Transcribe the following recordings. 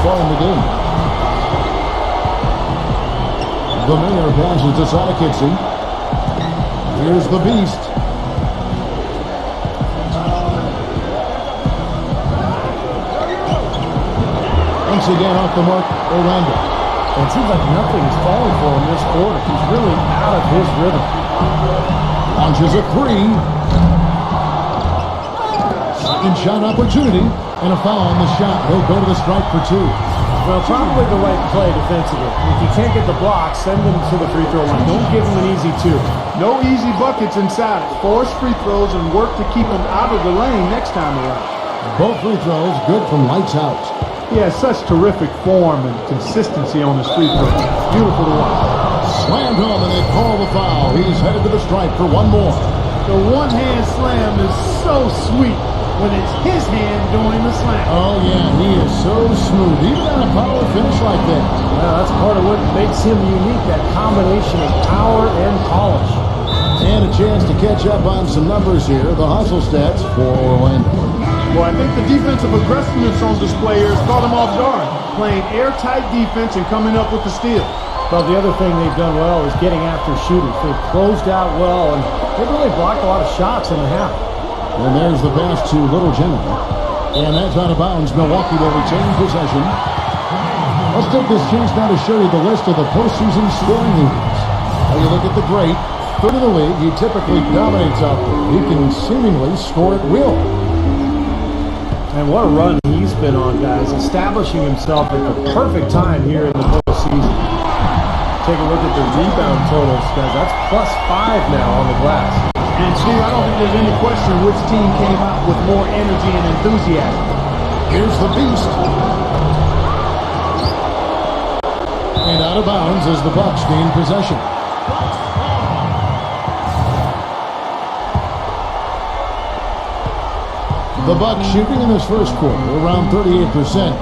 far in the game. The Mayor passes to Sadikitsi. Here's the Beast. Once again off the mark, Orlando. It seems like nothing's falling for him this quarter. He's really out of his rhythm. Launches a three. Second shot opportunity. And a foul on the shot. He'll go to the strike for two. Well, probably the right play defensively. If you can't get the block, send him to the free throw line. Don't give him an easy two. No easy buckets inside it. Force free throws and work to keep him out of the lane next time around. Both free throws good from lights out. He has such terrific form and consistency on his free throws. Beautiful to watch. Slammed home and they call the foul. He's headed to the stripe for one more. The one-hand slam is so sweet when it's his hand doing the slam. Oh, yeah, he is so smooth. Even on a power finish like that. Well, that's part of what makes him unique, that combination of power and polish. And a chance to catch up on some numbers here. The hustle stats for Orlando. Well, I think the defensive aggressiveness on display here has caught him off guard. Playing airtight defense and coming up with the steal. Well, the other thing they've done well is getting after shooters. They've closed out well, and they've really blocked a lot of shots in the half. And there's the pass to Little Jimmy. And that's out of bounds. Milwaukee will retain possession. Let's take this chance now to show you the list of the postseason scoring leaders. Now you look at the great. Third in the league, he typically dominates out there. He can seemingly score at will. And what a run he's been on, guys. Establishing himself at the perfect time here in the postseason. Take a look at the rebound totals, guys. That's +5 now on the glass. And Steve, I don't think there's any question which team came out with more energy and enthusiasm. Here's the Beast. And out of bounds as the Bucks gain possession. The Bucks shooting in this first quarter around 38%.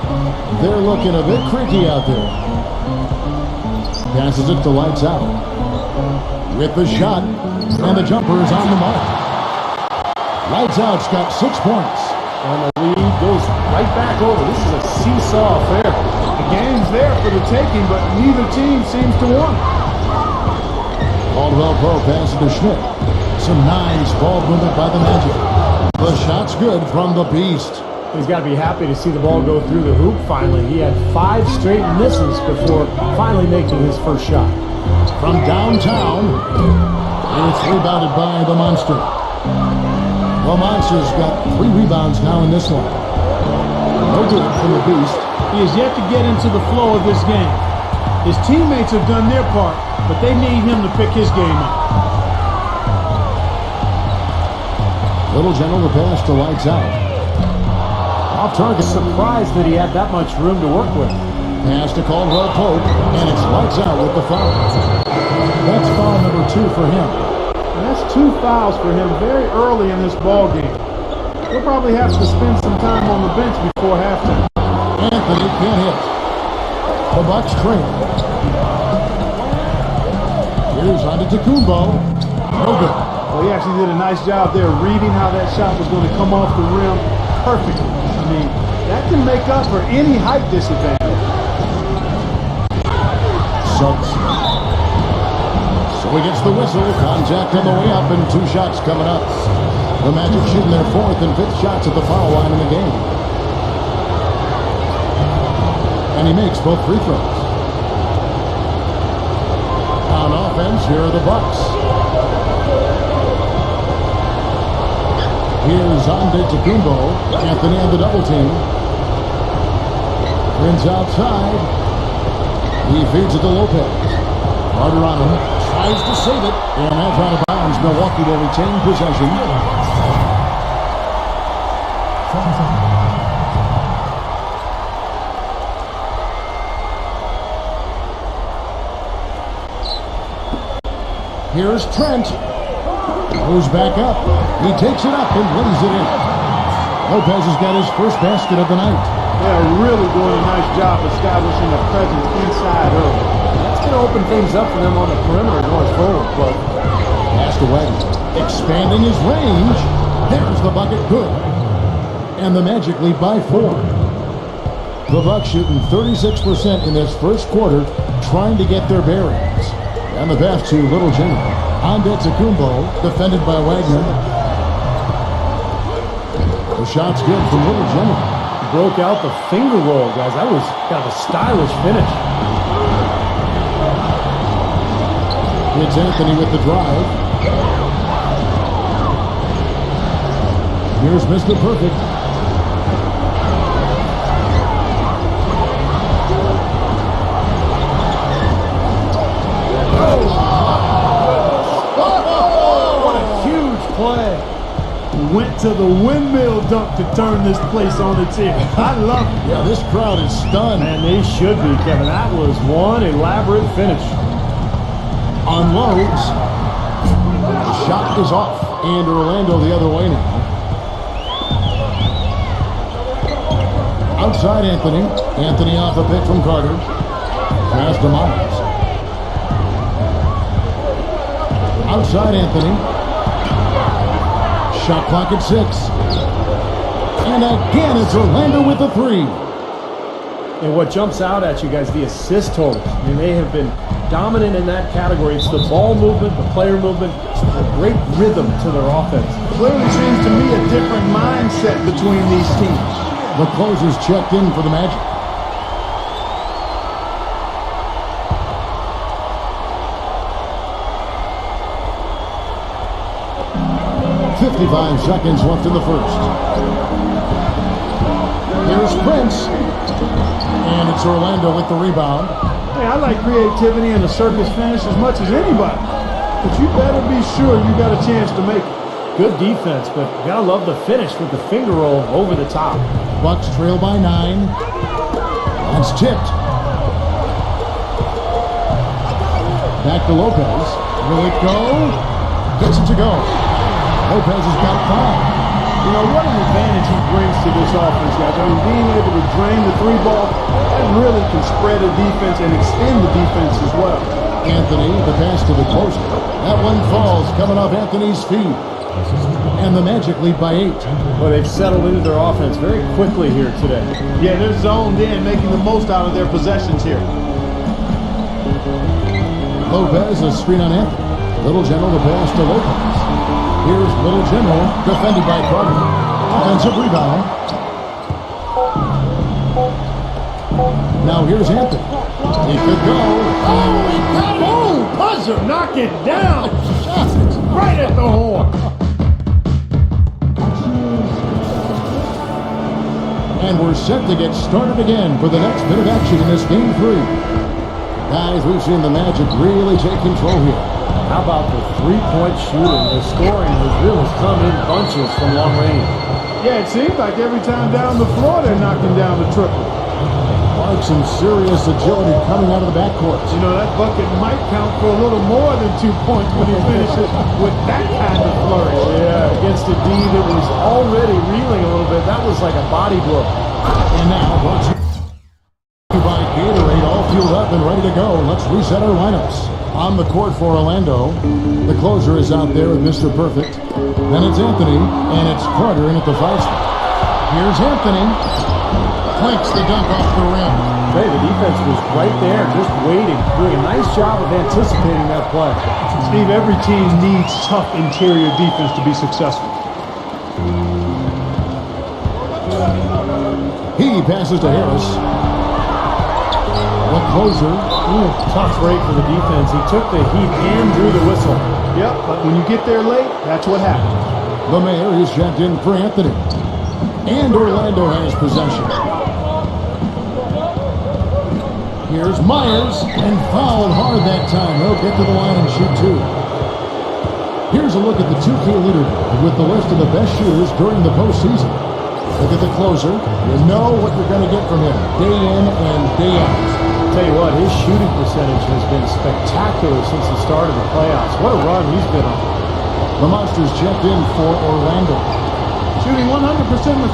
They're looking a bit creaky out there. Passes it to lights out. With the shot, and the jumper is on the mark. Lights out's got 6 points. And the lead goes right back over. This is a seesaw affair. The game's there for the taking, but neither team seems to want it. Caldwell Pope passes to Schmidt. Some nice ball movement by the Magic. The shot's good from the Beast. He's got to be happy to see the ball go through the hoop finally. He had 5 straight misses before finally making his first shot. From downtown, it's rebounded by the Monster. The Monster's got 3 rebounds now in this one. No good from the Beast. He has yet to get into the flow of this game. His teammates have done their part, but they need him to pick his game up. Little General the pass to lights out. Off target. Surprised that he had that much room to work with. Pass to Caldwell Pope, and it's lights out with the foul. That's foul number 2 for him. And that's 2 fouls for him very early in this ball game. He'll probably have to spend some time on the bench before halftime. Anthony can't hit. The Bucks trail. Here's Antetokounmpo. No good. Well, he actually did a nice job there reading how that shot was going to come off the rim perfectly. I mean, that can make up for any height disadvantage. Suggs. So he gets the whistle. Contact on the way up and 2 shots coming up. The Magic shooting their 4th and 5th shots at the foul line in the game. And he makes both free throws. On offense, here are the Bucks. Here's Antetokounmpo. Anthony on the double team. Prince outside. He feeds it to Lopez. Carter on him. Tries to save it. And that's out of bounds. Milwaukee will retain possession. Here's Trent. Goes back up. He takes it up and lays it in. Lopez has got his first basket of the night. They're really doing a nice job establishing a presence inside early. That's going to open things up for them on the perimeter going forward. But pass to Wagner. Expanding his range. There's the bucket. Good. And the Magic lead by 4. The Bucks shooting 36% in this first quarter, trying to get their bearings. And the pass to Little General. Antetokounmpo, defended by Wagner. The shot's good from Little General. Broke out the finger roll, guys. That was kind of a stylish finish. It's Anthony with the drive. Here's Mr. Perfect. What a huge play. Went to the windmill dunk to turn this place on its ear. I love it. Yeah, this crowd is stunned. And they should be, Kevin. That was one elaborate finish. Unloads. The shot is off. And Orlando the other way now. Outside Anthony. Anthony off a pick from Carter. Pass to Myers. Outside Anthony. Shot clock at 6. And again, it's Orlando with the 3. And what jumps out at you guys, the assist totals. I mean, they have been dominant in that category. It's the ball movement, the player movement, a great rhythm to their offense. Clearly seems to me a different mindset between these teams. The closer's checked in for the Magic. .55 seconds left in the first. Here's Prince. And it's Orlando with the rebound. Hey, I like creativity and a circus finish as much as anybody. But you better be sure you got a chance to make it. Good defense, but you gotta love the finish with the finger roll over the top. Bucks trail by 9. That's tipped. Back to Lopez. Will it go? Gets it to go. Lopez has got 5. You know, what an advantage he brings to this offense, guys. I mean, being able to drain the 3 ball, that really can spread a defense and extend the defense as well. Anthony, the pass to the closer. That one falls, coming off Anthony's feet. And the Magic lead by 8. Well, they've settled into their offense very quickly here today. Yeah, they're zoned in, making the most out of their possessions here. Lopez, a screen on Anthony. Little General, the pass to Lopez. Here's Little General, defended by Carter. Offensive rebound. Now here's Anthony. He could go. Oh, he got it! Oh, buzzer, knock it down! Right at the horn. And we're set to get started again for the next bit of action in this game 3. Guys, we've seen the Magic really take control here. How about the three-point shooting? The scoring has really come in bunches from long range. Yeah, it seems like every time down the floor they're knocking down the triple. Like some serious agility coming out of the backcourt. You know, that bucket might count for a little more than 2 points when he finishes with that kind of flourish. Yeah, against a D that was already reeling a little bit. That was like a body blow. And now, brought to you by Gatorade, all fueled up and ready to go. Let's reset our lineups. On the court for Orlando, the closer is out there with Mr. Perfect. Then it's Anthony, and it's Carter in at the 5 spot. Here's Anthony. Clanks the dunk off the rim. Hey, the defense was right there, just waiting, doing a nice job of anticipating that play. Steve, every team needs tough interior defense to be successful. He passes to Harris. The closer. Tough break for the defense. He took the heat and drew the whistle. Yep, but when you get there late, that's what happens. The mayor is checked in for Anthony. And Orlando has possession. Here's Myers, and fouled hard that time. He'll get to the line and shoot 2. Here's a look at the 2K leaderboard with the list of the best shooters during the postseason. Look at the closer. You know what you're going to get from him day in and day out. Tell you what, his shooting percentage has been spectacular since the start of the playoffs. What a run he's been on. The Monsters checked in for Orlando. Shooting 100% in the